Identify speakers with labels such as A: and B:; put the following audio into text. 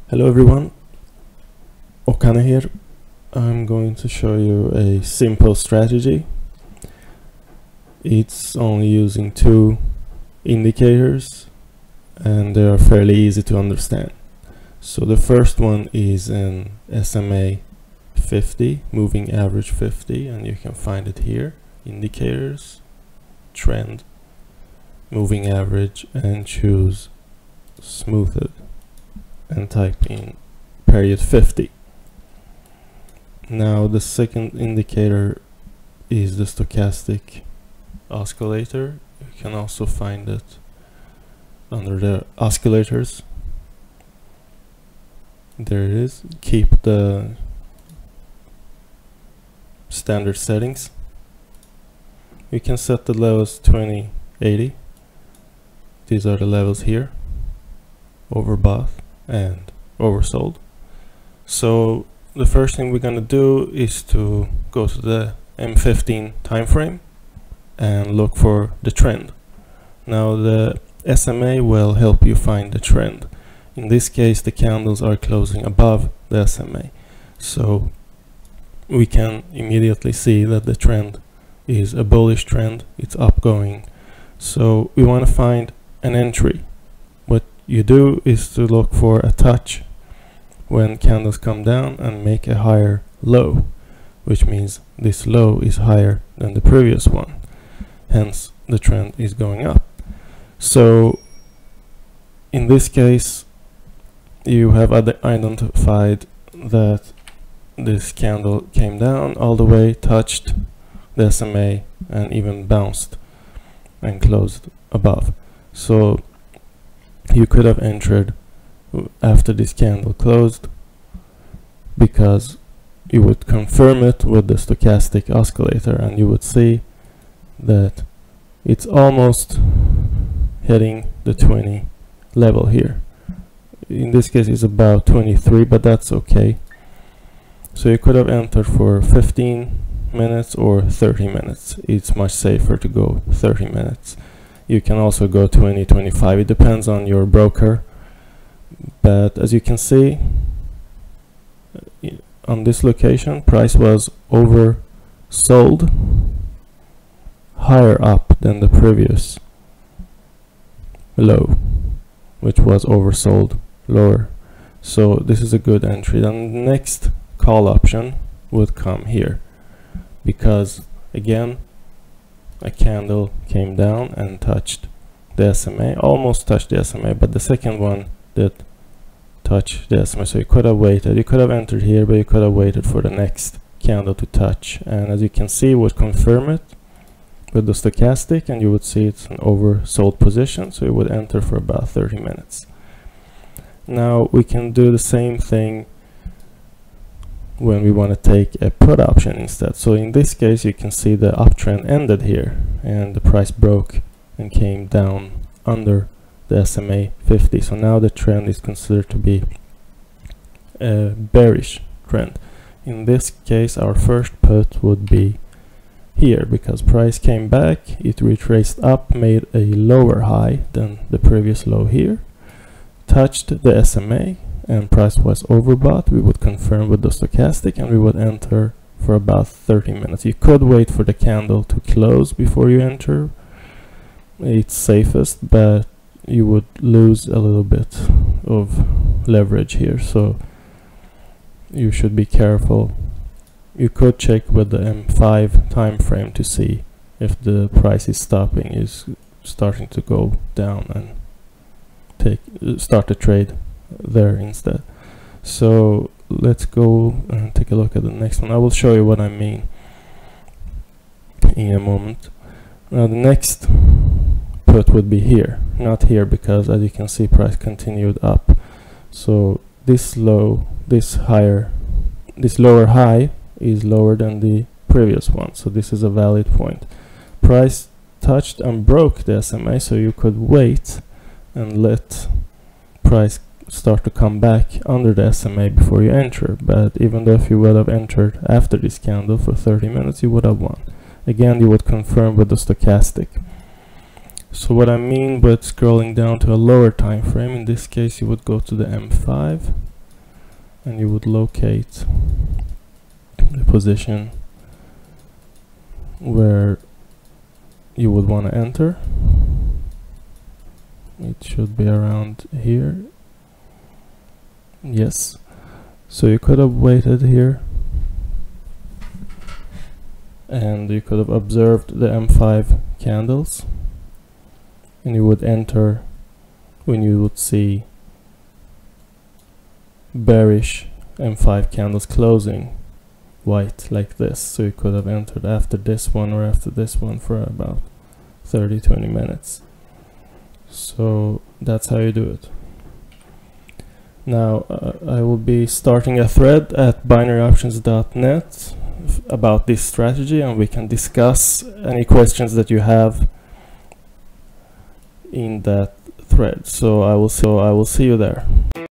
A: Hello everyone, Okane here. I'm going to show you a simple strategy. It's only using two indicators and they are fairly easy to understand. So the first one is an SMA 50, moving average 50, and you can find it here. Indicators, trend, moving average, and choose smoothed and type in period 50. Now the second indicator is the stochastic oscillator. You can also find it under the oscillators. There it is. Keep the standard settings. You can set the levels 20, 80. These are the levels here. Overbought and oversold. So the first thing we're going to do is to go to the M15 time frame and look for the trend. Now the SMA will help you find the trend. In this case the candles are closing above the SMA, so we can immediately see that the trend is a bullish trend, it's upgoing. So we want to find an entry. What you do is to look for a touch when candles come down and make a higher low, which means this low is higher than the previous one, hence the trend is going up. So in this case you have identified that this candle came down all the way, touched the SMA and even bounced and closed above. So you could have entered after this candle closed, because you would confirm it with the stochastic oscillator and you would see that it's almost hitting the 20 level here. In this case it's about 23, but that's okay. So you could have entered for 15 minutes or 30 minutes. It's much safer to go 30 minutes. You can also go 20, 25, it depends on your broker. But as you can see, on this location, price was oversold higher up than the previous low, which was oversold lower. So this is a good entry. Then the next call option would come here, because again a candle came down and touched the SMA, almost touched the SMA, but the second one did touch the SMA. So you could have waited, you could have entered here, but you could have waited for the next candle to touch, and as you can see would confirm it with the stochastic, and you would see it's an oversold position, so you would enter for about 30 minutes. Now we can do the same thing when we want to take a put option instead. So in this case you can see the uptrend ended here and the price broke and came down under the SMA 50. So now the trend is considered to be a bearish trend. In this case our first put would be here, because price came back, it retraced up, made a lower high than the previous low here, touched the SMA, and price was overbought. We would confirm with the stochastic and we would enter for about 30 minutes. You could wait for the candle to close before you enter. It's safest, but you would lose a little bit of leverage here, so you should be careful. You could check with the M5 time frame to see if the price is starting to go down, and start the trade there instead. So let's go and take a look at the next one. I will show you what I mean in a moment. Now the next put would be here, not here, because as you can see price continued up. So this low, this lower high is lower than the previous one, so this is a valid point. Price touched and broke the SMA, so you could wait and let price start to come back under the SMA before you enter. But even though if you would have entered after this candle for 30 minutes, you would have won. Again, you would confirm with the stochastic. So what I mean with scrolling down to a lower time frame, in this case you would go to the M5 and you would locate the position where you would want to enter. It should be around here. Yes, so you could have waited here and you could have observed the M5 candles, and you would enter when you would see bearish M5 candles closing white like this. So you could have entered after this one or after this one for about 30-20 minutes. So that's how you do it. Now I will be starting a thread at binaryoptions.net about this strategy, and we can discuss any questions that you have in that thread. So I will see you there.